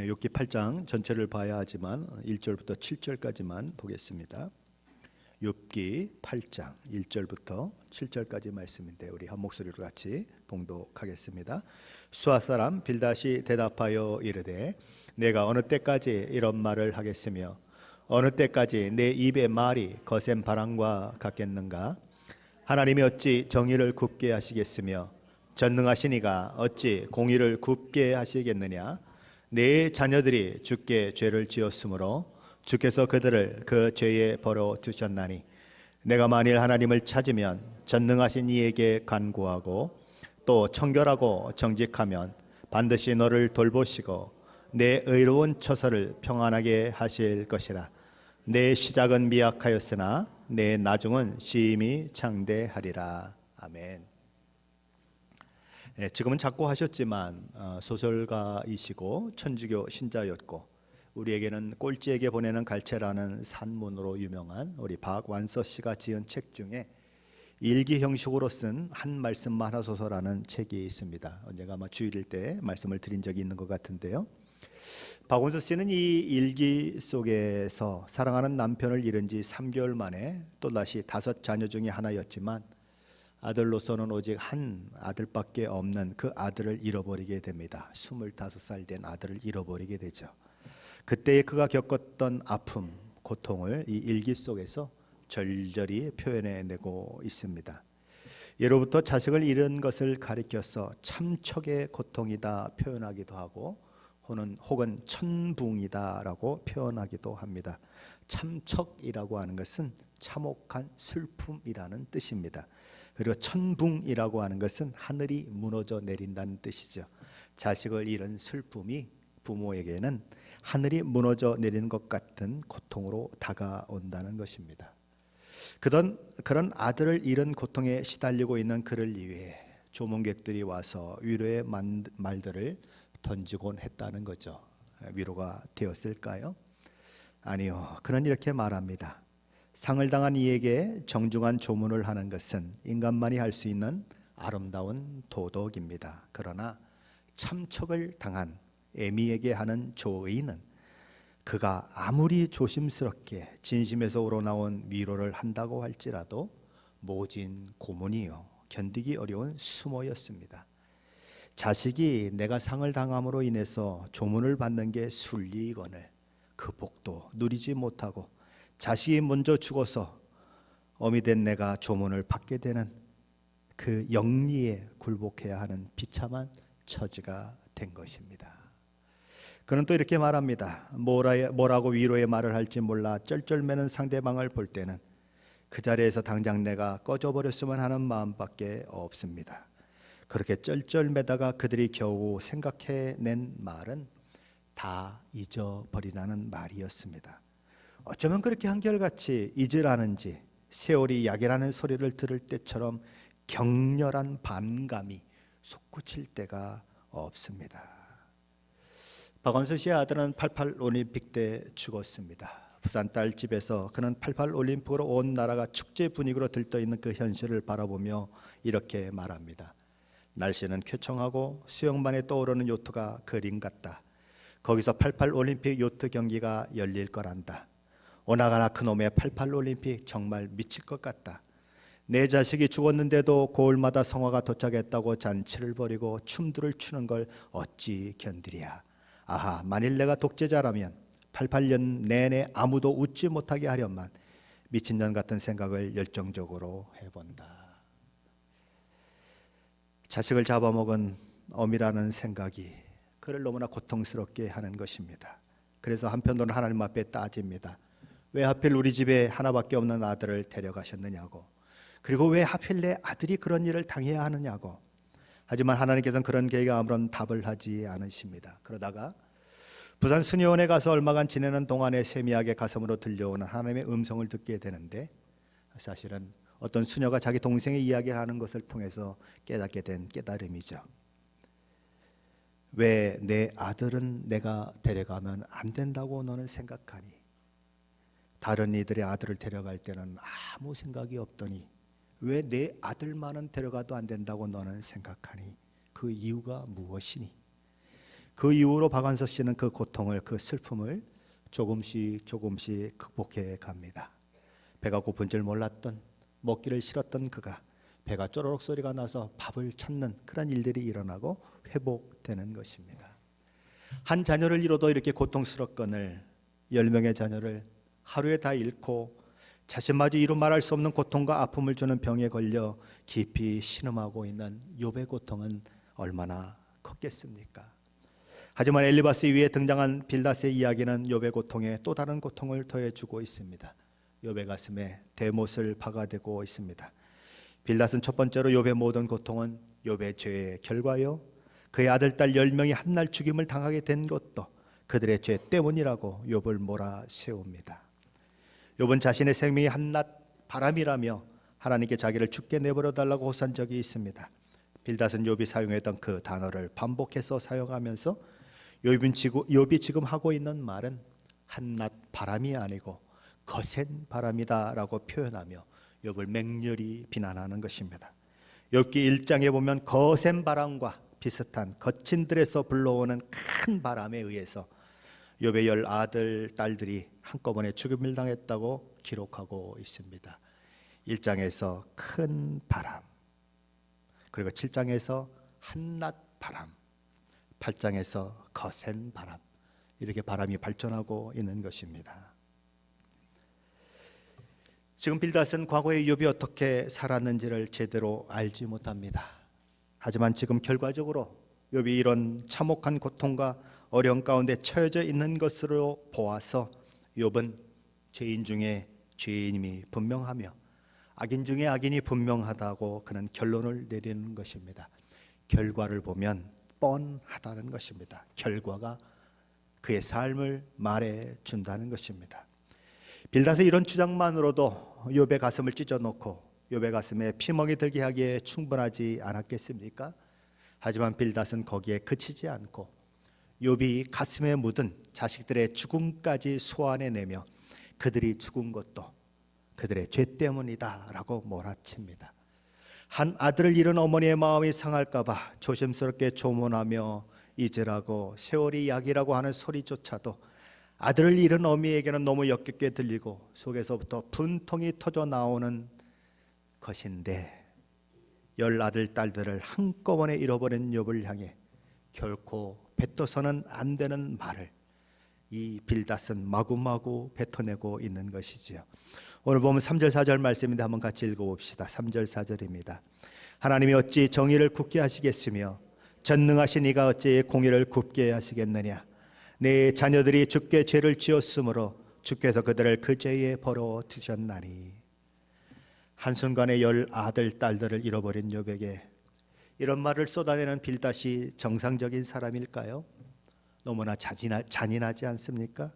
욥기 8장 전체를 봐야 하지만 1절부터 7절까지만 보겠습니다. 욥기 8장 1절부터 7절까지 말씀인데 우리 한 목소리로 같이 봉독하겠습니다. 수아 사람 빌닷이 대답하여 이르되 내가 어느 때까지 이런 말을 하겠으며 어느 때까지 내 입의 말이 거센 바람과 같겠는가? 하나님이 어찌 정의를 굽게 하시겠으며 전능하신 이가 어찌 공의를 굽게 하시겠느냐? 내 자녀들이 주께 죄를 지었으므로 주께서 그들을 그 죄에 벌어 두셨나니 내가 만일 하나님을 찾으면 전능하신 이에게 간구하고 또 청결하고 정직하면 반드시 너를 돌보시고 내 의로운 처소를 평안하게 하실 것이라. 내 시작은 미약하였으나 내 나중은 심히 창대하리라. 아멘. 지금은 작고 하셨지만 소설가이시고 천주교 신자였고 우리에게는 꼴찌에게 보내는 갈채라는 산문으로 유명한 우리 박완서 씨가 지은 책 중에 일기 형식으로 쓴 한 말씀만 하소서라는 책이 있습니다. 언젠가 아마 주일일 때 말씀을 드린 적이 있는 것 같은데요. 박완서 씨는 이 일기 속에서 사랑하는 남편을 잃은 지 3개월 만에 또다시 5 자녀 중에 하나였지만 아들로서는 오직 한 아들밖에 없는 그 아들을 잃어버리게 됩니다. 25살 된 아들을 잃어버리게 되죠. 그때 그가 겪었던 아픔, 고통을 이 일기 속에서 절절히 표현해내고 있습니다. 예로부터 자식을 잃은 것을 가리켜서 참척의 고통이다 표현하기도 하고 혹은 천붕이다라고 표현하기도 합니다. 참척이라고 하는 것은 참혹한 슬픔이라는 뜻입니다. 그리고 천붕이라고 하는 것은 하늘이 무너져 내린다는 뜻이죠. 자식을 잃은 슬픔이 부모에게는 하늘이 무너져 내리는 것 같은 고통으로 다가온다는 것입니다. 그런 아들을 잃은 고통에 시달리고 있는 그를 위해 조문객들이 와서 위로의 말들을 던지곤 했다는 거죠. 위로가 되었을까요? 아니요. 그는 이렇게 말합니다. 상을 당한 이에게 정중한 조문을 하는 것은 인간만이 할 수 있는 아름다운 도덕입니다. 그러나 참척을 당한 애미에게 하는 조의는 그가 아무리 조심스럽게 진심에서 우러나온 위로를 한다고 할지라도 모진 고문이요 견디기 어려운 수모였습니다. 자식이 내가 상을 당함으로 인해서 조문을 받는 게 순리이거늘 그 복도 누리지 못하고 자식이 먼저 죽어서 어미 된 내가 조문을 받게 되는 그 영리에 굴복해야 하는 비참한 처지가 된 것입니다. 그는 또 이렇게 말합니다. 뭐라고 위로의 말을 할지 몰라 쩔쩔매는 상대방을 볼 때는 그 자리에서 당장 내가 꺼져버렸으면 하는 마음밖에 없습니다. 그렇게 쩔쩔매다가 그들이 겨우 생각해낸 말은 다 잊어버리라는 말이었습니다. 어쩌면 그렇게 한결같이 잊으라는지 세월이 약이라는 소리를 들을 때처럼 격렬한 반감이 솟구칠 때가 없습니다. 박완서 씨의 아들은 88 올림픽 때 죽었습니다. 부산 딸 집에서 그는 88 올림픽으로 온 나라가 축제 분위기로 들떠있는 그 현실을 바라보며 이렇게 말합니다. 날씨는 쾌청하고 수영만에 떠오르는 요트가 그림 같다. 거기서 88 올림픽 요트 경기가 열릴 거란다. 오나가나 그놈의 88 올림픽 정말 미칠 것 같다. 내 자식이 죽었는데도 고을마다 성화가 도착했다고 잔치를 벌이고 춤들을 추는 걸 어찌 견디랴. 아하, 만일 내가 독재자라면 88년 내내 아무도 웃지 못하게 하련만 미친년 같은 생각을 열정적으로 해본다. 자식을 잡아먹은 어미라는 생각이 그를 너무나 고통스럽게 하는 것입니다. 그래서 한편으로는 하나님 앞에 따집니다. 왜 하필 우리 집에 하나밖에 없는 아들을 데려가셨느냐고. 그리고 왜 하필 내 아들이 그런 일을 당해야 하느냐고. 하지만 하나님께서는 그런 계획에 아무런 답을 하지 않으십니다. 그러다가 부산 수녀원에 가서 얼마간 지내는 동안에 세미하게 가슴으로 들려오는 하나님의 음성을 듣게 되는데 사실은 어떤 수녀가 자기 동생의 이야기를 하는 것을 통해서 깨닫게 된 깨달음이죠. 왜 내 아들은 내가 데려가면 안 된다고 너는 생각하니? 다른 이들의 아들을 데려갈 때는 아무 생각이 없더니 왜 내 아들만은 데려가도 안 된다고 너는 생각하니? 그 이유가 무엇이니? 그 이후로 박완서 씨는 그 고통을, 그 슬픔을 조금씩 극복해 갑니다. 배가 고픈 줄 몰랐던, 먹기를 싫었던 그가 배가 쪼르륵 소리가 나서 밥을 찾는 그런 일들이 일어나고 회복되는 것입니다. 한 자녀를 잃어도 이렇게 고통스럽거늘 10명의 자녀를 하루에 다 잃고 자신마저 이루 말할 수 없는 고통과 아픔을 주는 병에 걸려 깊이 신음하고 있는 욥의 고통은 얼마나 컸겠습니까? 하지만 엘리바스 위에 등장한 빌닷의 이야기는 욥의 고통에 또 다른 고통을 더해주고 있습니다. 욥의 가슴에 대못을 박아대고 있습니다. 빌닷은 첫 번째로 욥의 모든 고통은 욥의 죄의 결과요, 그의 아들 딸 10명이 한날 죽임을 당하게 된 것도 그들의 죄 때문이라고 욥을 몰아세웁니다. 욥은 자신의 생명이 한낱 바람이라며 하나님께 자기를 죽게 내버려 달라고 호소한 적이 있습니다. 빌닷은 욥이 사용했던 그 단어를 반복해서 사용하면서 욥이 지금 하고 있는 말은 한낱 바람이 아니고 거센 바람이다라고 표현하며 욥을 맹렬히 비난하는 것입니다. 욥기 1장에 보면 거센 바람과 비슷한 거친 들에서 불러오는 큰 바람에 의해서 욥의 10 아들 딸들이 한꺼번에 죽임을 당했다고 기록하고 있습니다. 1장에서 큰 바람, 그리고 7장에서 한낮 바람, 8장에서 거센 바람, 이렇게 바람이 발전하고 있는 것입니다. 지금 빌닷은 과거에 욥이 어떻게 살았는지를 제대로 알지 못합니다. 하지만 지금 결과적으로 욥이 이런 참혹한 고통과 어려움 가운데 처해져 있는 것으로 보아서 욥은 죄인 중에 죄인임이 분명하며 악인 중에 악인이 분명하다고 그는 결론을 내리는 것입니다. 결과를 보면 뻔하다는 것입니다. 결과가 그의 삶을 말해준다는 것입니다. 빌닷의 이런 주장만으로도 욥의 가슴을 찢어놓고 욥의 가슴에 피멍이 들게 하기에 충분하지 않았겠습니까? 하지만 빌닷은 거기에 그치지 않고 욥이 가슴에 묻은 자식들의 죽음까지 소환해내며 그들이 죽은 것도 그들의 죄 때문이다라고 몰아칩니다. 한 아들을 잃은 어머니의 마음이 상할까 봐 조심스럽게 조문하며 잊으라고 세월이 약이라고 하는 소리조차도 아들을 잃은 어미에게는 너무 역겹게 들리고 속에서부터 분통이 터져 나오는 것인데 10 아들 딸들을 한꺼번에 잃어버린 욥을 향해 결코 뱉어서는 안 되는 말을 이 빌닷은 마구마구 뱉어내고 있는 것이지요. 오늘 보면 3절 4절 말씀인데 한번 같이 읽어봅시다. 3절 4절입니다. 하나님이 어찌 정의를 굳게 하시겠으며 전능하신 이가 어찌 공의를 굽게 하시겠느냐. 내 자녀들이 주께 죄를 지었으므로 주께서 그들을 그 죄에 벌어 두셨나니. 한순간에 10 아들 딸들을 잃어버린 욥에게 이런 말을 쏟아내는 빌닷이 정상적인 사람일까요? 너무나 잔인하지 않습니까?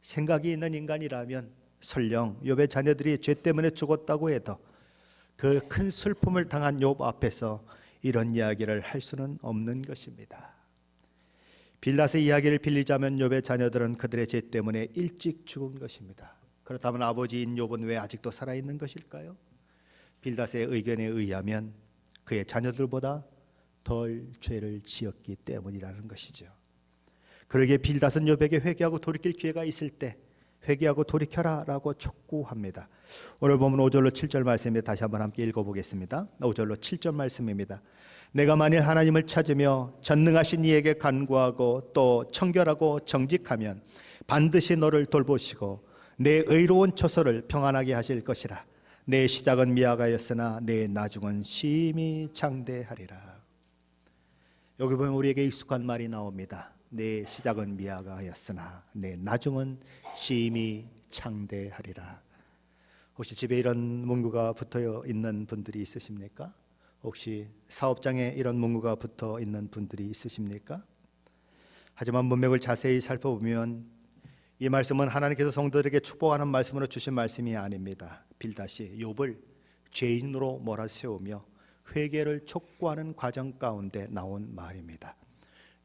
생각이 있는 인간이라면 설령 욥의 자녀들이 죄 때문에 죽었다고 해도 그 큰 슬픔을 당한 욥 앞에서 이런 이야기를 할 수는 없는 것입니다. 빌닷의 이야기를 빌리자면 욥의 자녀들은 그들의 죄 때문에 일찍 죽은 것입니다. 그렇다면 아버지인 욥은 왜 아직도 살아있는 것일까요? 빌닷의 의견에 의하면 그의 자녀들보다 덜 죄를 지었기 때문이라는 것이죠. 그러기에 빌닷은 욥에게 회개하고 돌이킬 기회가 있을 때 회개하고 돌이켜라 라고 촉구합니다. 오늘 보면 5절로 7절 말씀에 다시 한번 함께 읽어보겠습니다. 5절로 7절 말씀입니다. 내가 만일 하나님을 찾으며 전능하신 이에게 간구하고 또 청결하고 정직하면 반드시 너를 돌보시고 내 의로운 처소를 평안하게 하실 것이라. 내 시작은 미약하였으나 내 나중은 심히 장대하리라. 여기 보면 우리에게 익숙한 말이 나옵니다. 내 시작은 미약하였으나 내 나중은 심히 창대하리라. 혹시 집에 이런 문구가 붙어 있는 분들이 있으십니까? 혹시 사업장에 이런 문구가 붙어 있는 분들이 있으십니까? 하지만 문맥을 자세히 살펴보면 이 말씀은 하나님께서 성도들에게 축복하는 말씀으로 주신 말씀이 아닙니다. 빌닷이 욥을 죄인으로 몰아세우며 회개를 촉구하는 과정 가운데 나온 말입니다.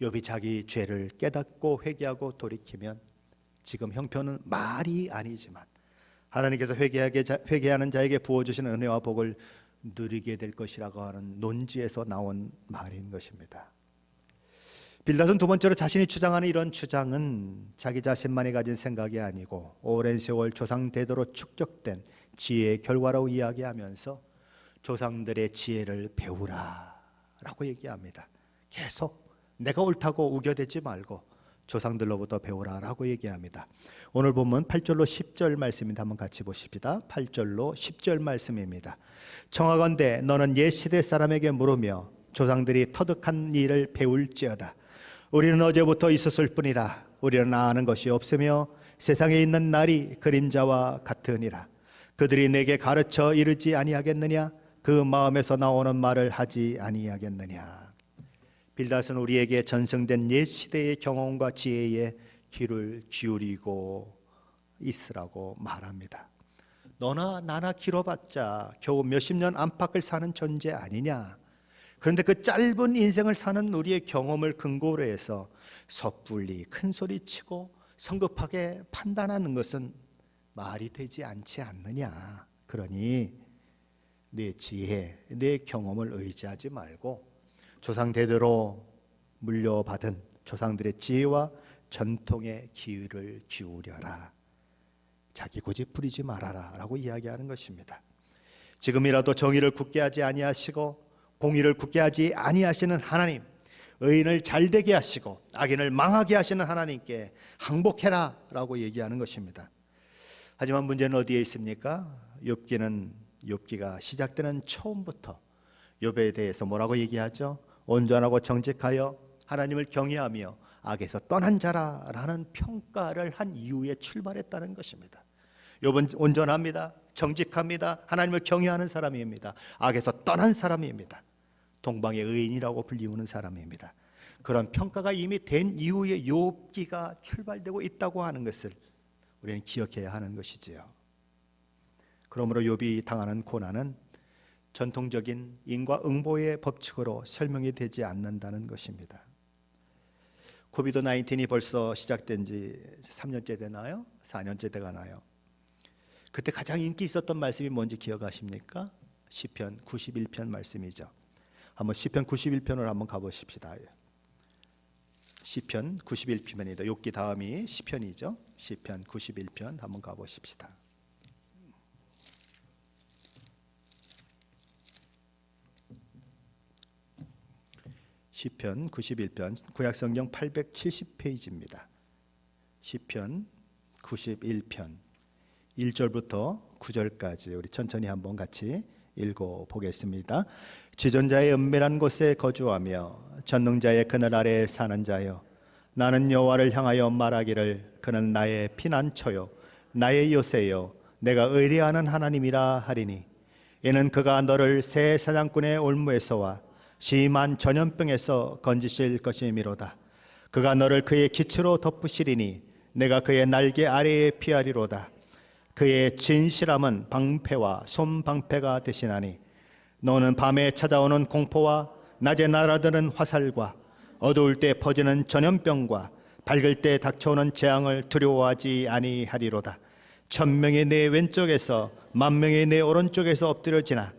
욥이 자기 죄를 깨닫고 회개하고 돌이키면 지금 형편은 말이 아니지만 하나님께서 회개하는 자에게 부어주시는 은혜와 복을 누리게 될 것이라고 하는 논지에서 나온 말인 것입니다. 빌닷은 두 번째로 자신이 주장하는 이런 주장은 자기 자신만이 가진 생각이 아니고 오랜 세월 조상 대대로 축적된 지혜의 결과라고 이야기하면서 조상들의 지혜를 배우라 라고 얘기합니다. 계속 내가 옳다고 우겨대지 말고 조상들로부터 배우라 라고 얘기합니다. 오늘 본문 8절로 10절 말씀인데 한번 같이 보십시다. 8절로 10절 말씀입니다. 청하건대 너는 옛 시대 사람에게 물으며 조상들이 터득한 일을 배울지어다. 우리는 어제부터 있었을 뿐이라. 우리는 아는 것이 없으며 세상에 있는 날이 그림자와 같으니라. 그들이 내게 가르쳐 이르지 아니하겠느냐? 그 마음에서 나오는 말을 하지 아니하겠느냐? 빌닷은 우리에게 전승된 옛 시대의 경험과 지혜에 귀를 기울이고 있으라고 말합니다. 너나 나나 길어봤자 겨우 몇십 년 안팎을 사는 존재 아니냐? 그런데 그 짧은 인생을 사는 우리의 경험을 근거로 해서 섣불리 큰소리치고 성급하게 판단하는 것은 말이 되지 않지 않느냐? 그러니 내 지혜, 내 경험을 의지하지 말고 조상 대대로 물려받은 조상들의 지혜와 전통의 기회를 기울여라. 자기 고집 부리지 말아라 라고 이야기하는 것입니다. 지금이라도 정의를 굳게 하지 아니하시고 공의를 굳게 하지 아니하시는 하나님, 의인을 잘되게 하시고 악인을 망하게 하시는 하나님께 항복해라 라고 얘기하는 것입니다. 하지만 문제는 어디에 있습니까? 욥기가 시작되는 처음부터 욥에 대해서 뭐라고 얘기하죠? 온전하고 정직하여 하나님을 경외하며 악에서 떠난 자라라는 평가를 한 이후에 출발했다는 것입니다. 욥은 온전합니다. 정직합니다. 하나님을 경외하는 사람입니다. 악에서 떠난 사람입니다. 동방의 의인이라고 불리우는 사람입니다. 그런 평가가 이미 된 이후에 욥기가 출발되고 있다고 하는 것을 우리는 기억해야 하는 것이지요. 그러므로 욥이 당하는 고난은 전통적인 인과응보의 법칙으로 설명이 되지 않는다는 것입니다. 코비드 19이 벌써 시작된 지 3년째 되나요? 4년째 돼가나요? 그때 가장 인기 있었던 말씀이 뭔지 기억하십니까? 시편 91편 말씀이죠. 한번 시편 91편으로 한번 가보십시다. 시편 91편입니다. 욥기 다음이 시편이죠. 시편 91편 한번 가보십시다. 시편 91편 구약성경 870페이지입니다. 시편 91편 1절부터 9절까지 우리 천천히 한번 같이 읽어보겠습니다. 지존자의 은밀한 곳에 거주하며 전능자의 그늘 아래에 사는 자여, 나는 여호와를 향하여 말하기를 그는 나의 피난처요 나의 요새요 내가 의뢰하는 하나님이라 하리니, 이는 그가 너를 새 사냥꾼의 올무에서와 심한 전염병에서 건지실 것이미로다. 그가 너를 그의 기초로 덮으시리니 내가 그의 날개 아래에 피하리로다. 그의 진실함은 방패와 솜방패가 되시나니, 너는 밤에 찾아오는 공포와 낮에 날아드는 화살과 어두울 때 퍼지는 전염병과 밝을 때 닥쳐오는 재앙을 두려워하지 아니하리로다. 1000명이 내 왼쪽에서 10,000명이 내 오른쪽에서 엎드려지나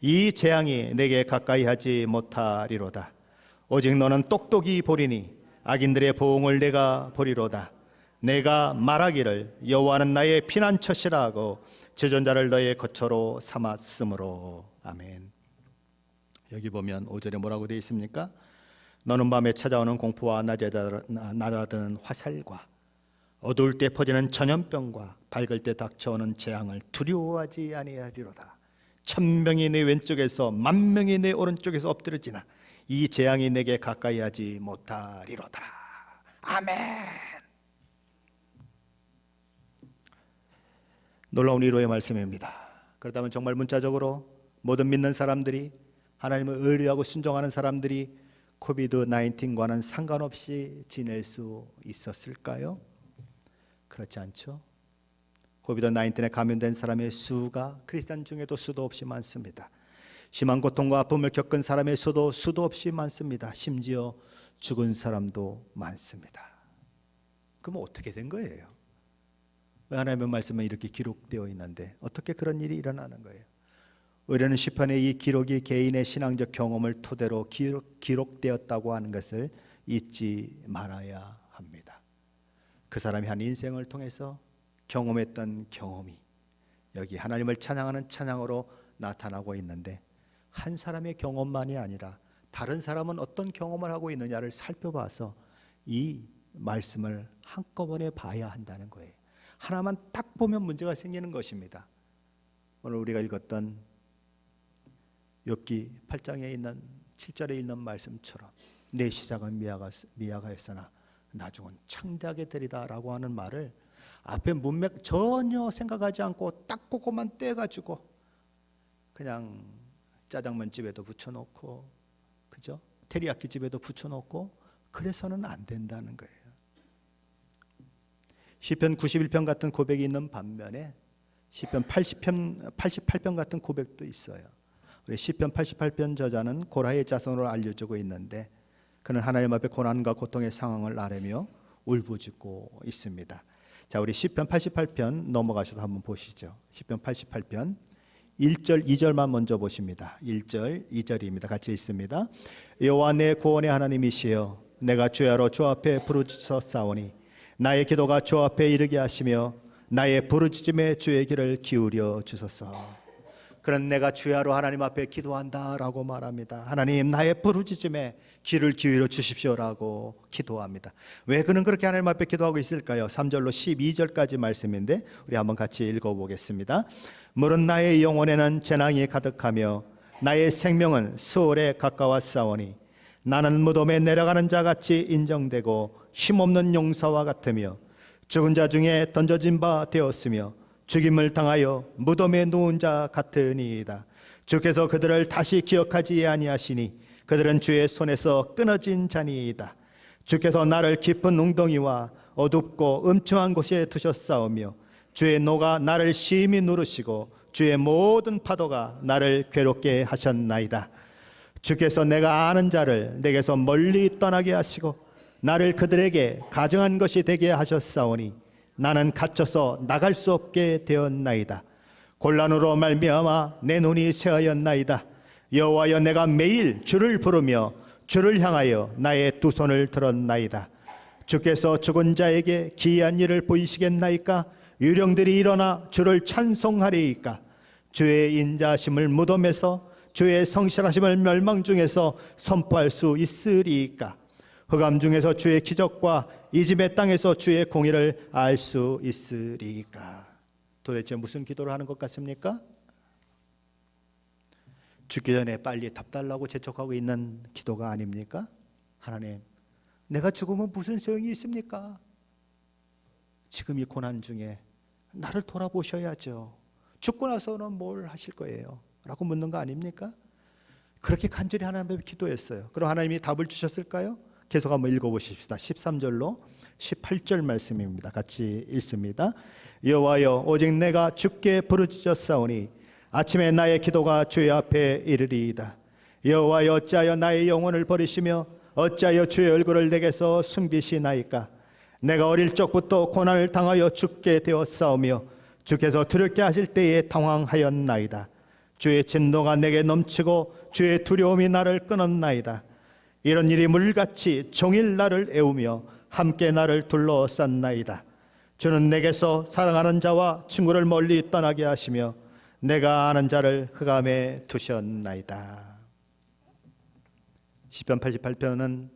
이 재앙이 내게 가까이 하지 못하리로다. 오직 너는 똑똑히 보리니 악인들의 보응을 내가 보리로다. 내가 말하기를 여호와는 나의 피난처시라 하고 지존자를 너의 거처로 삼았으므로. 아멘. 여기 보면 5절에 뭐라고 되어 있습니까? 너는 밤에 찾아오는 공포와 낮에 날아드는 화살과 어두울 때 퍼지는 전염병과 밝을 때 닥쳐오는 재앙을 두려워하지 아니하리로다. 1000명이 내 왼쪽에서 10,000명이 내 오른쪽에서 엎드려지나 이 재앙이 내게 가까이 하지 못하리로다. 아멘. 놀라운 위로의 말씀입니다. 그렇다면 정말 문자적으로 모든 믿는 사람들이, 하나님을 의뢰하고 순종하는 사람들이 코비드 19과는 상관없이 지낼 수 있었을까요? 그렇지 않죠. 코비드 19에 감염된 사람의 수가 크리스찬 중에도 수도 없이 많습니다. 심한 고통과 아픔을 겪은 사람의 수도 없이 많습니다. 심지어 죽은 사람도 많습니다. 그럼 어떻게 된 거예요? 왜 하나님의 말씀은 이렇게 기록되어 있는데 어떻게 그런 일이 일어나는 거예요? 의뢰는 시편의 이 기록이 개인의 신앙적 경험을 토대로 기록되었다고 하는 것을 잊지 말아야 합니다. 그 사람이 한 인생을 통해서 경험했던 경험이 여기 하나님을 찬양하는 찬양으로 나타나고 있는데, 한 사람의 경험만이 아니라 다른 사람은 어떤 경험을 하고 있느냐를 살펴봐서 이 말씀을 한꺼번에 봐야 한다는 거예요. 하나만 딱 보면 문제가 생기는 것입니다. 오늘 우리가 읽었던 욥기 8장에 있는 7절에 있는 말씀처럼 내 시작은 미약하였으나 나중은 창대하게 되리다 라고 하는 말을 앞에 문맥 전혀 생각하지 않고 딱 그것만 떼가지고 그냥 짜장면 집에도 붙여놓고, 그죠? 테리야끼 집에도 붙여놓고 그래서는 안 된다는 거예요. 시편 91편 같은 고백이 있는 반면에 시편 88편 같은 고백도 있어요. 우리 시편 88편 저자는 고라의 자손으로 알려지고 있는데, 그는 하나님 앞에 고난과 고통의 상황을 아뢰며 울부짖고 있습니다. 자, 우리 시편 88편 넘어가셔서 한번 보시죠. 시편 88편 1절 2절만 먼저 보십니다. 1절 2절입니다. 같이 읽습니다. 여호와 내 구원의 하나님이시여, 내가 주야로 주 앞에 부르짖었사오니 나의 기도가 주 앞에 이르게 하시며 나의 부르짖음에 주의 귀를 기울여 주소서. 그런 내가 주야로 하나님 앞에 기도한다라고 말합니다. 하나님, 나의 부르짖음에 귀를 기울여 주십시오라고 기도합니다. 왜 그는 그렇게 하나님 앞에 기도하고 있을까요? 3절로 12절까지 말씀인데 우리 한번 같이 읽어보겠습니다. 물은 나의 영혼에는 재앙이 가득하며 나의 생명은 수월에 가까웠사오니 나는 무덤에 내려가는 자같이 인정되고 힘없는 용사와 같으며 죽은 자 중에 던져진 바 되었으며 죽임을 당하여 무덤에 누운 자 같으니이다. 주께서 그들을 다시 기억하지 아니하시니 그들은 주의 손에서 끊어진 자니이다. 주께서 나를 깊은 웅덩이와 어둡고 음침한 곳에 두셨사오며 주의 노가 나를 심히 누르시고 주의 모든 파도가 나를 괴롭게 하셨나이다. 주께서 내가 아는 자를 내게서 멀리 떠나게 하시고 나를 그들에게 가증한 것이 되게 하셨사오니 나는 갇혀서 나갈 수 없게 되었나이다. 곤란으로 말미암아 내 눈이 새하였나이다. 여호와여, 내가 매일 주를 부르며 주를 향하여 나의 두 손을 들었나이다. 주께서 죽은 자에게 기이한 일을 보이시겠나이까? 유령들이 일어나 주를 찬송하리이까? 주의 인자하심을 무덤에서 주의 성실하심을 멸망 중에서 선포할 수 있으리이까? 흑암 중에서 주의 기적과 이집의 땅에서 주의 공의를 알 수 있으리이까? 도대체 무슨 기도를 하는 것 같습니까? 죽기 전에 빨리 답 달라고 재촉하고 있는 기도가 아닙니까? 하나님, 내가 죽으면 무슨 소용이 있습니까? 지금 이 고난 중에 나를 돌아보셔야죠. 죽고 나서는 뭘 하실 거예요? 라고 묻는 거 아닙니까? 그렇게 간절히 하나님 앞에 기도했어요. 그럼 하나님이 답을 주셨을까요? 계속 한번 읽어보십시다. 13절로 18절 말씀입니다. 같이 읽습니다. 여호와여, 오직 내가 주께 부르짖었사오니 아침에 나의 기도가 주의 앞에 이르리이다. 여호와여, 어찌하여 나의 영혼을 버리시며 어찌하여 주의 얼굴을 내게서 숨기시나이까? 내가 어릴 적부터 고난을 당하여 죽게 되었사오며 주께서 두렵게 하실 때에 당황하였나이다. 주의 진노가 내게 넘치고 주의 두려움이 나를 끊었나이다. 이런 일이 물같이 종일 나를 애우며 함께 나를 둘러쌌나이다. 주는 내게서 사랑하는 자와 친구를 멀리 떠나게 하시며 내가 아는 자를 흑암에 두셨나이다. 시편 88편은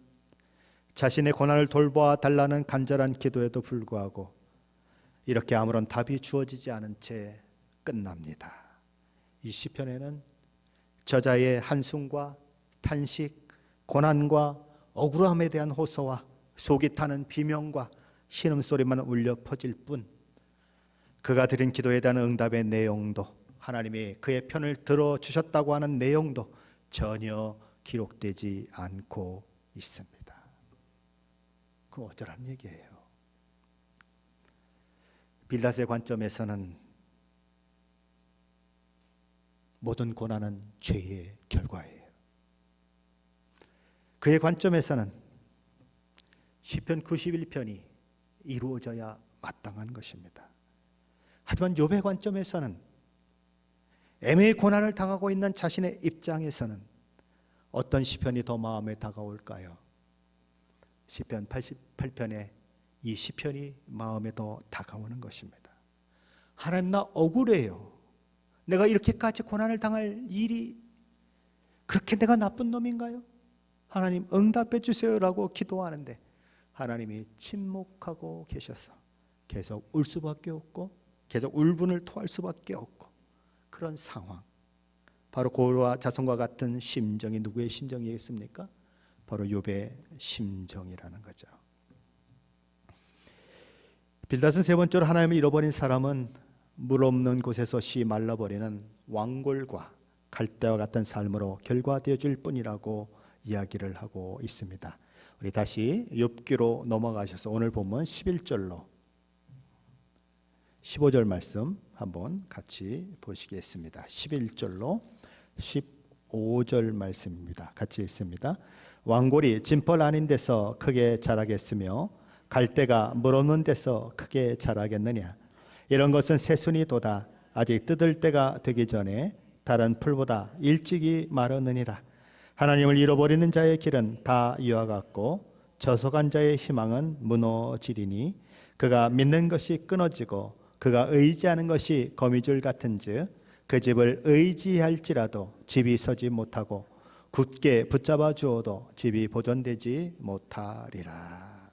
자신의 고난을 돌보아 달라는 간절한 기도에도 불구하고 이렇게 아무런 답이 주어지지 않은 채 끝납니다. 이 시편에는 저자의 한숨과 탄식, 고난과 억울함에 대한 호소와 속이 타는 비명과 신음소리만 울려 퍼질 뿐, 그가 드린 기도에 대한 응답의 내용도, 하나님이 그의 편을 들어주셨다고 하는 내용도 전혀 기록되지 않고 있습니다. 그럼 어쩌라는 얘기예요? 빌닷의 관점에서는 모든 고난은 죄의 결과예요. 그의 관점에서는 시편 91편이 이루어져야 마땅한 것입니다. 하지만 욥의 관점에서는 애매히 고난을 당하고 있는 자신의 입장에서는 어떤 시편이 더 마음에 다가올까요? 시편 88편에 이 시편이 마음에 더 다가오는 것입니다. 하나님, 나 억울해요. 내가 이렇게까지 고난을 당할 일이 그렇게 내가 나쁜 놈인가요? 하나님 응답해 주세요라고 기도하는데 하나님이 침묵하고 계셔서 계속 울 수밖에 없고 계속 울분을 토할 수밖에 없고 그런 상황, 바로 고로와 자손과 같은 심정이 누구의 심정이겠습니까? 바로 욥의 심정이라는 거죠. 빌닷은 세 번째로 하나님을 잃어버린 사람은 물 없는 곳에서 씨 말라버리는 왕골과 갈대와 같은 삶으로 결과되어질 뿐이라고 이야기를 하고 있습니다. 우리 다시 욥기로 넘어가셔서 오늘 본문 11절로 15절 말씀 한번 같이 보시겠습니다. 11절로 15절 말씀입니다. 같이 읽습니다. 왕골이 진펄 아닌 데서 크게 자라겠으며 갈대가 물 없는 데서 크게 자라겠느냐. 이런 것은 새순이도다. 아직 뜯을 때가 되기 전에 다른 풀보다 일찍이 마르느니라. 하나님을 잃어버리는 자의 길은 다 이와 같고 저속한 자의 희망은 무너지리니 그가 믿는 것이 끊어지고 그가 의지하는 것이 거미줄 같은즉 그 집을 의지할지라도 집이 서지 못하고 굳게 붙잡아 주어도 집이 보존되지 못하리라.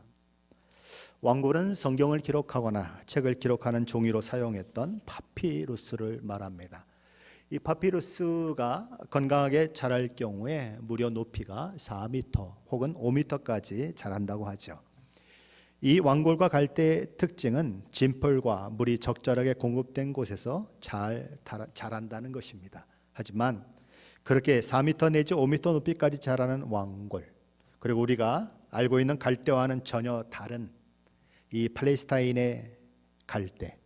왕골은 성경을 기록하거나 책을 기록하는 종이로 사용했던 파피루스를 말합니다. 이 파피루스가 건강하게 자랄 경우에 무려 높이가 4m 혹은 5m까지 자란다고 하죠. 이 왕골과 갈대의 특징은 진펄과 물이 적절하게 공급된 곳에서 잘 자란다는 것입니다. 하지만 그렇게 4m 내지 5m 높이까지 자라는 왕골, 그리고 우리가 알고 있는 갈대와는 전혀 다른 이 팔레스타인의 갈대,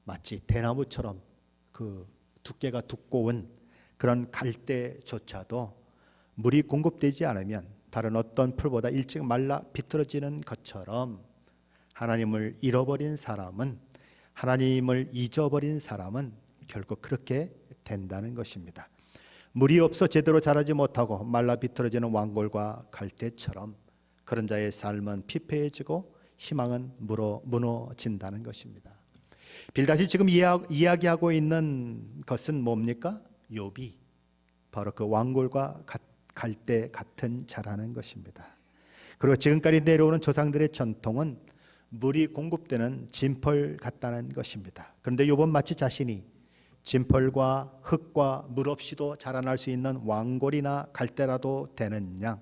마치 대나무처럼 그 두께가 두꺼운 그런 갈대조차도 물이 공급되지 않으면 다른 어떤 풀보다 일찍 말라 비틀어지는 것처럼 하나님을 잃어버린 사람은, 하나님을 잊어버린 사람은 결국 그렇게 된다는 것입니다. 물이 없어 제대로 자라지 못하고 말라 비틀어지는 왕골과 갈대처럼 그런 자의 삶은 피폐해지고 희망은 무너진다는 것입니다. 빌닷이 지금 이야기하고 있는 것은 뭡니까? 욥이 바로 그 왕골과 갈대 같은 자라는 것입니다. 그리고 지금까지 내려오는 조상들의 전통은 물이 공급되는 진펄 같다는 것입니다. 그런데 욥은 마치 자신이 진펄과 흙과 물 없이도 자라날 수 있는 왕골이나 갈대라도 되는 양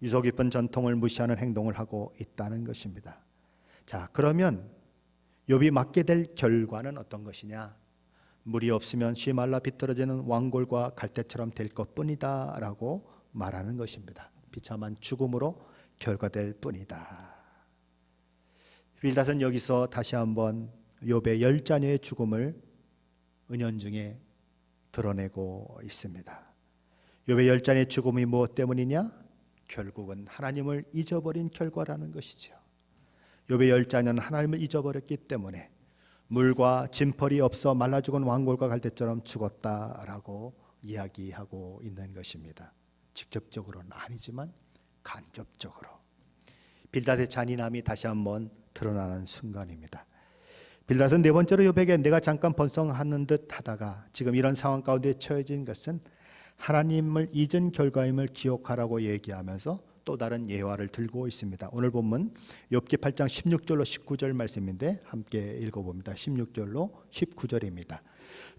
유서 깊은 전통을 무시하는 행동을 하고 있다는 것입니다. 자, 그러면 욥이 맞게 될 결과는 어떤 것이냐? 물이 없으면 씨 말라 비틀어지는 왕골과 갈대처럼 될 것뿐이다 라고 말하는 것입니다. 비참한 죽음으로 결과될 뿐이다. 빌닷은 여기서 다시 한번 욥의 10자녀의 죽음을 은연중에 드러내고 있습니다. 욥의 10자녀의 죽음이 무엇 때문이냐? 결국은 하나님을 잊어버린 결과라는 것이죠. 욥의 10자녀는 하나님을 잊어버렸기 때문에 물과 진펄이 없어 말라 죽은 왕골과 갈대처럼 죽었다라고 이야기하고 있는 것입니다. 직접적으로는 아니지만 간접적으로 빌닷의 잔인함이 다시 한번 드러나는 순간입니다. 빌닷은 네 번째로 욥에게 내가 잠깐 번성하는 듯 하다가 지금 이런 상황 가운데 처해진 것은 하나님을 잊은 결과임을 기억하라고 얘기하면서 또 다른 예화를 들고 있습니다. 오늘 본문 욥기 8장 16절로 19절 말씀인데 함께 읽어봅니다. 16절로 19절입니다.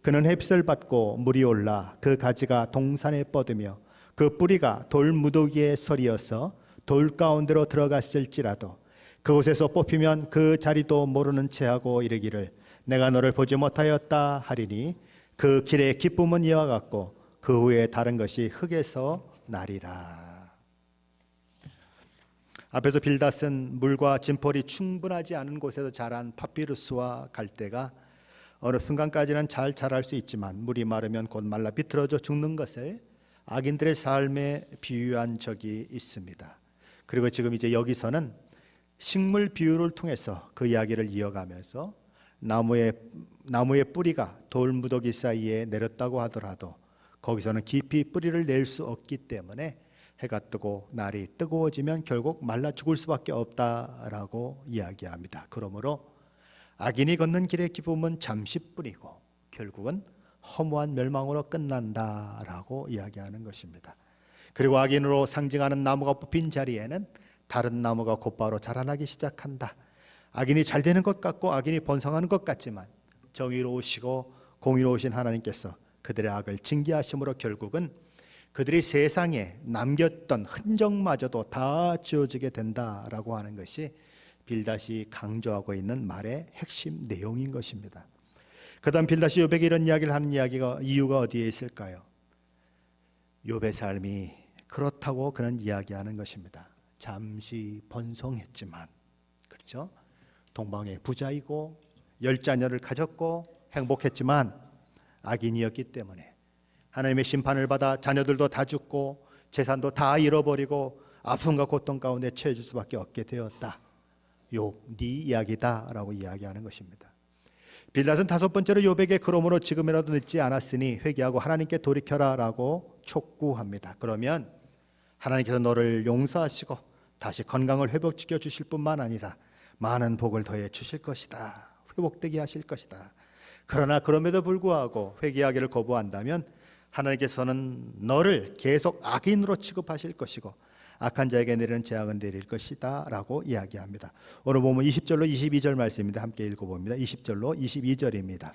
그는 햇빛을 받고 물이 올라 그 가지가 동산에 뻗으며 그 뿌리가 돌 무더기에 서리어서 돌 가운데로 들어갔을지라도 그곳에서 뽑히면 그 자리도 모르는 채하고 이르기를 내가 너를 보지 못하였다 하리니 그 길의 기쁨은 이와 같고 그 후에 다른 것이 흙에서 나리라. 앞에서 빌닷은 물과 진펄이 충분하지 않은 곳에서 자란 파피루스와 갈대가 어느 순간까지는 잘 자랄 수 있지만 물이 마르면 곧 말라 비틀어져 죽는 것을 악인들의 삶에 비유한 적이 있습니다. 그리고 지금 이제 여기서는 식물 비유를 통해서 그 이야기를 이어가면서 나무의 뿌리가 돌무더기 사이에 내렸다고 하더라도 거기서는 깊이 뿌리를 낼 수 없기 때문에 해가 뜨고 날이 뜨거워지면 결국 말라 죽을 수밖에 없다라고 이야기합니다. 그러므로 악인이 걷는 길의 기쁨은 잠시뿐이고 결국은 허무한 멸망으로 끝난다라고 이야기하는 것입니다. 그리고 악인으로 상징하는 나무가 뽑힌 자리에는 다른 나무가 곧바로 자라나기 시작한다. 악인이 잘 되는 것 같고 악인이 번성하는 것 같지만 정의로우시고 공의로우신 하나님께서 그들의 악을 징계하심으로 결국은 그들이 세상에 남겼던 흔적마저도 다 지워지게 된다라고 하는 것이 빌닷이 강조하고 있는 말의 핵심 내용인 것입니다. 그다음 빌닷이 욥에게 이런 이야기를 하는 이유가 어디에 있을까요? 욥의 삶이 그렇다고 그는 이야기하는 것입니다. 잠시 번성했지만, 그렇죠? 동방의 부자이고 10자녀를 가졌고 행복했지만 악인이었기 때문에 하나님의 심판을 받아 자녀들도 다 죽고 재산도 다 잃어버리고 아픔과 고통 가운데 처해질 수밖에 없게 되었다. 욥, 네 이야기다라고 이야기하는 것입니다. 빌닷은 다섯 번째로 욥에게 그러므로 지금이라도 늦지 않았으니 회개하고 하나님께 돌이켜라라고 촉구합니다. 그러면 하나님께서 너를 용서하시고 다시 건강을 회복시켜 주실 뿐만 아니라 많은 복을 더해 주실 것이다. 회복되게 하실 것이다. 그러나 그럼에도 불구하고 회개하기를 거부한다면 하나님께서는 너를 계속 악인으로 취급하실 것이고 악한 자에게 내리는 재앙은 내릴 것이다 라고 이야기합니다. 오늘 보면 20절로 22절 말씀입니다. 함께 읽어봅니다. 20절로 22절입니다.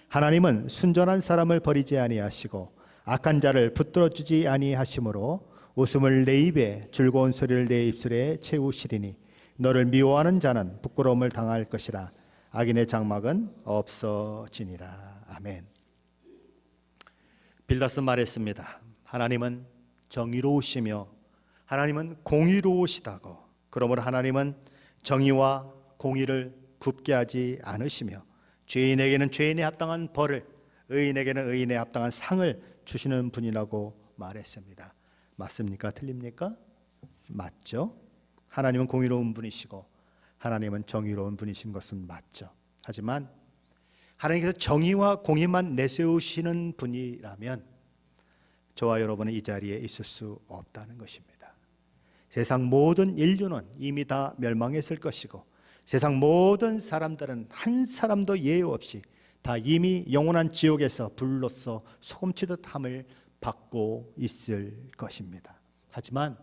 하나님은 순전한 사람을 버리지 아니하시고 악한 자를 붙들어 주지 아니하심으로 웃음을 내 입에 즐거운 소리를 내 입술에 채우시리니 너를 미워하는 자는 부끄러움을 당할 것이라 악인의 장막은 없어지니라. 아멘. 빌닷은 말했습니다. 하나님은 정의로우시며 하나님은 공의로우시다고. 그러므로 하나님은 정의와 공의를 굽게 하지 않으시며 죄인에게는 죄인에 합당한 벌을, 의인에게는 의인에 합당한 상을 주시는 분이라고 말했습니다. 맞습니까? 틀립니까? 맞죠? 하나님은 공의로운 분이시고 하나님은 정의로운 분이신 것은 맞죠. 하지만 하나님께서 정의와 공의만 내세우시는 분이라면 저와 여러분은 이 자리에 있을 수 없다는 것입니다. 세상 모든 인류는 이미 다 멸망했을 것이고 세상 모든 사람들은 한 사람도 예외 없이 다 이미 영원한 지옥에서 불로써 소금치듯 함을 받고 있을 것입니다. 하지만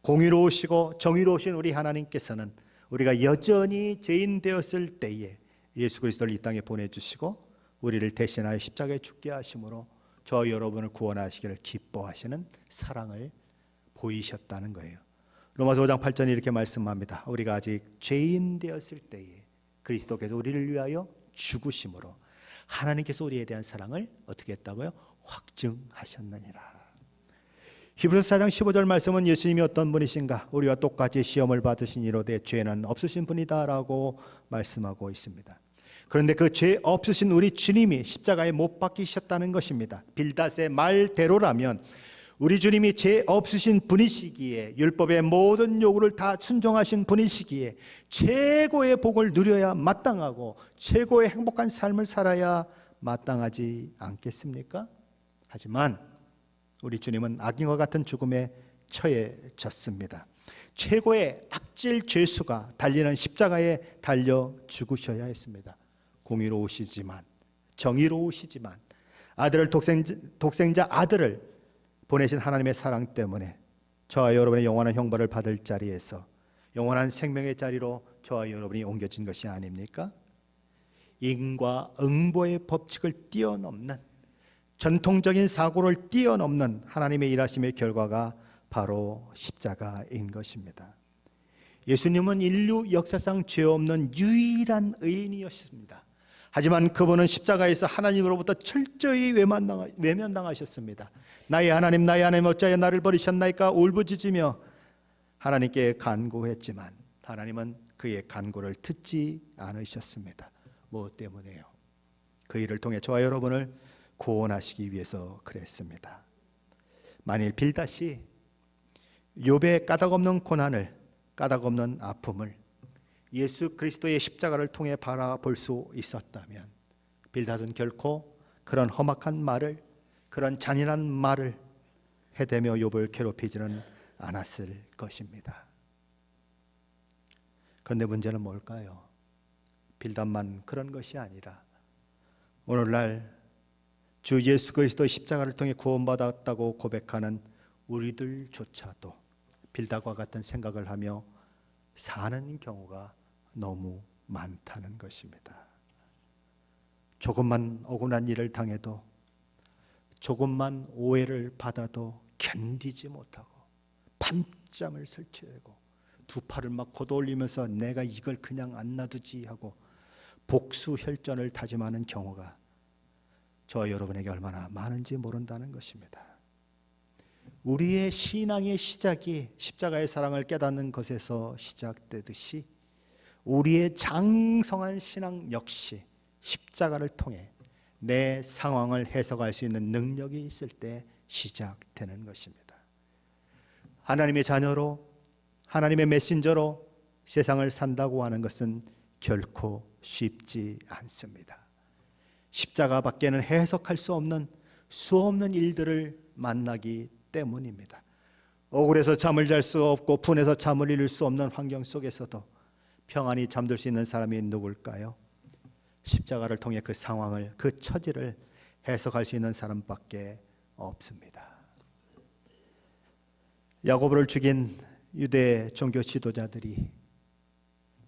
공의로우시고 정의로우신 우리 하나님께서는 우리가 여전히 죄인 되었을 때에 예수 그리스도를 이 땅에 보내주시고 우리를 대신하여 십자가에 죽게 하심으로 저와 여러분을 구원하시기를 기뻐하시는 사랑을 보이셨다는 거예요. 로마서 5장 8절에 이렇게 말씀합니다. 우리가 아직 죄인 되었을 때에 그리스도께서 우리를 위하여 죽으심으로 하나님께서 우리에 대한 사랑을 어떻게 했다고요? 확증하셨느니라. 히브리서 4장 15절 말씀은 예수님이 어떤 분이신가? 우리와 똑같이 시험을 받으신 이로되 죄는 없으신 분이다라고 말씀하고 있습니다. 그런데 그 죄 없으신 우리 주님이 십자가에 못 박히셨다는 것입니다. 빌닷의 말대로라면 우리 주님이 죄 없으신 분이시기에 율법의 모든 요구를 다 순종하신 분이시기에 최고의 복을 누려야 마땅하고 최고의 행복한 삶을 살아야 마땅하지 않겠습니까? 하지만 우리 주님은 악인과 같은 죽음에 처해졌습니다. 최고의 악질 죄수가 달리는 십자가에 달려 죽으셔야 했습니다. 공의로우시지만 정의로우시지만 아들을 독생자 아들을 보내신 하나님의 사랑 때문에 저와 여러분의 영원한 형벌을 받을 자리에서 영원한 생명의 자리로 저와 여러분이 옮겨진 것이 아닙니까? 인과 응보의 법칙을 뛰어넘는 전통적인 사고를 뛰어넘는 하나님의 일하심의 결과가 바로 십자가인 것입니다. 예수님은 인류 역사상 죄 없는 유일한 의인이었습니다. 하지만 그분은 십자가에서 하나님으로부터 철저히 외면당하셨습니다. 나의 하나님 어찌하여 나를 버리셨나이까 울부짖으며 하나님께 간구했지만 하나님은 그의 간구를 듣지 않으셨습니다. 무엇 때문에요? 그 일을 통해 저와 여러분을 구원하시기 위해서 그랬습니다. 만일 빌닷이 욥의 까닭없는 고난을, 까닭없는 아픔을 예수 그리스도의 십자가를 통해 바라볼 수 있었다면 빌닷은 결코 그런 험악한 말을, 그런 잔인한 말을 해대며 욥을 괴롭히지는 않았을 것입니다. 그런데 문제는 뭘까요? 빌단만 그런 것이 아니라 오늘날 주 예수 그리스도의 십자가를 통해 구원받았다고 고백하는 우리들조차도 빌다와 같은 생각을 하며 사는 경우가 너무 많다는 것입니다. 조금만 억울한 일을 당해도, 조금만 오해를 받아도 견디지 못하고 밤잠을 설치고 두 팔을 막 걷어올리면서 내가 이걸 그냥 안 놔두지 하고 복수혈전을 다짐하는 경우가 저와 여러분에게 얼마나 많은지 모른다는 것입니다. 우리의 신앙의 시작이 십자가의 사랑을 깨닫는 것에서 시작되듯이 우리의 장성한 신앙 역시 십자가를 통해 내 상황을 해석할 수 있는 능력이 있을 때 시작되는 것입니다. 하나님의 자녀로, 하나님의 메신저로 세상을 산다고 하는 것은 결코 쉽지 않습니다. 십자가 밖에는 해석할 수 없는 수없는 일들을 만나기 때문입니다. 억울해서 잠을 잘 수 없고 분해서 잠을 이룰 수 없는 환경 속에서도 평안히 잠들 수 있는 사람이 누굴까요? 십자가를 통해 그 상황을, 그 처지를 해석할 수 있는 사람밖에 없습니다. 야고보를 죽인 유대 종교 지도자들이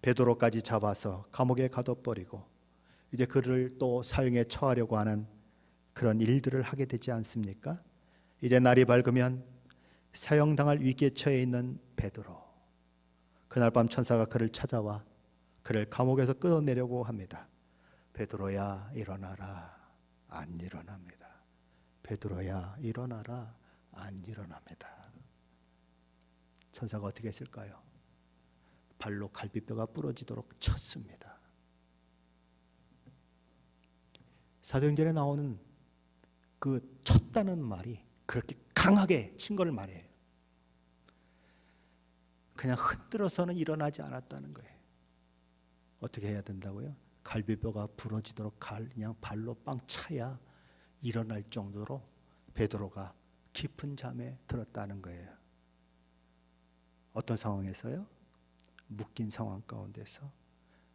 베드로까지 잡아서 감옥에 가둬버리고 이제 그를 또 사형에 처하려고 하는 그런 일들을 하게 되지 않습니까? 이제 날이 밝으면 사형당할 위기에 처해 있는 베드로, 그날 밤 천사가 그를 찾아와 그를 감옥에서 끌어내려고 합니다. 베드로야 일어나라. 안 일어납니다. 베드로야 일어나라. 안 일어납니다. 천사가 어떻게 했을까요? 발로 갈비뼈가 부러지도록 쳤습니다. 사도행전에 나오는 그 쳤다는 말이 그렇게 강하게 친 걸 말해요. 그냥 흔들어서는 일어나지 않았다는 거예요. 어떻게 해야 된다고요? 갈비뼈가 부러지도록 그냥 발로 빵 차야 일어날 정도로 베드로가 깊은 잠에 들었다는 거예요. 어떤 상황에서요? 묶인 상황 가운데서,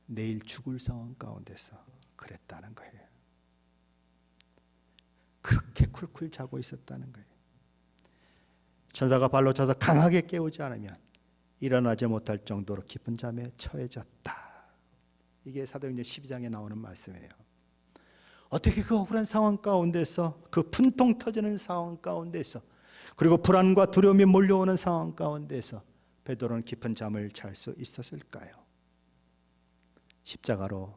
내일 죽을 상황 가운데서 그랬다는 거예요. 그렇게 쿨쿨 자고 있었다는 거예요. 천사가 발로 차서 강하게 깨우지 않으면 일어나지 못할 정도로 깊은 잠에 처해졌다. 이게 사도행전 12장에 나오는 말씀이에요. 어떻게 그 억울한 상황 가운데서, 그 분통 터지는 상황 가운데서, 그리고 불안과 두려움이 몰려오는 상황 가운데서 베드로는 깊은 잠을 잘 수 있었을까요? 십자가로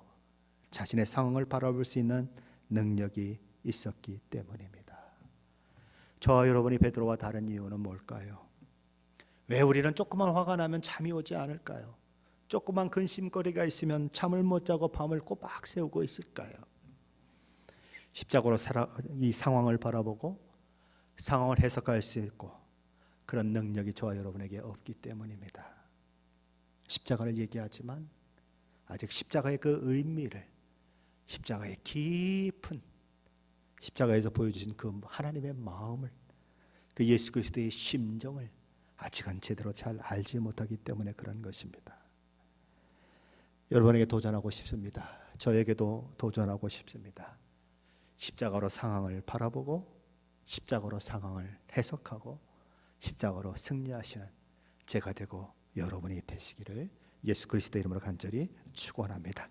자신의 상황을 바라볼 수 있는 능력이 있었기 때문입니다. 저와 여러분이 베드로와 다른 이유는 뭘까요? 왜 우리는 조그만 화가 나면 잠이 오지 않을까요? 조그만 근심거리가 있으면 잠을 못 자고 밤을 꼬박 새우고 있을까요? 십자가로 이 상황을 바라보고 상황을 해석할 수 있고 그런 능력이 저와 여러분에게 없기 때문입니다. 십자가를 얘기하지만 아직 십자가의 그 의미를, 십자가의 깊은, 십자가에서 보여주신 그 하나님의 마음을, 그 예수 그리스도의 심정을 아직은 제대로 잘 알지 못하기 때문에 그런 것입니다. 여러분에게 도전하고 싶습니다. 저에게도 도전하고 싶습니다. 십자가로 상황을 바라보고 십자가로 상황을 해석하고 십자가로 승리하시는 제가 되고 여러분이 되시기를 예수 그리스도의 이름으로 간절히 축원합니다.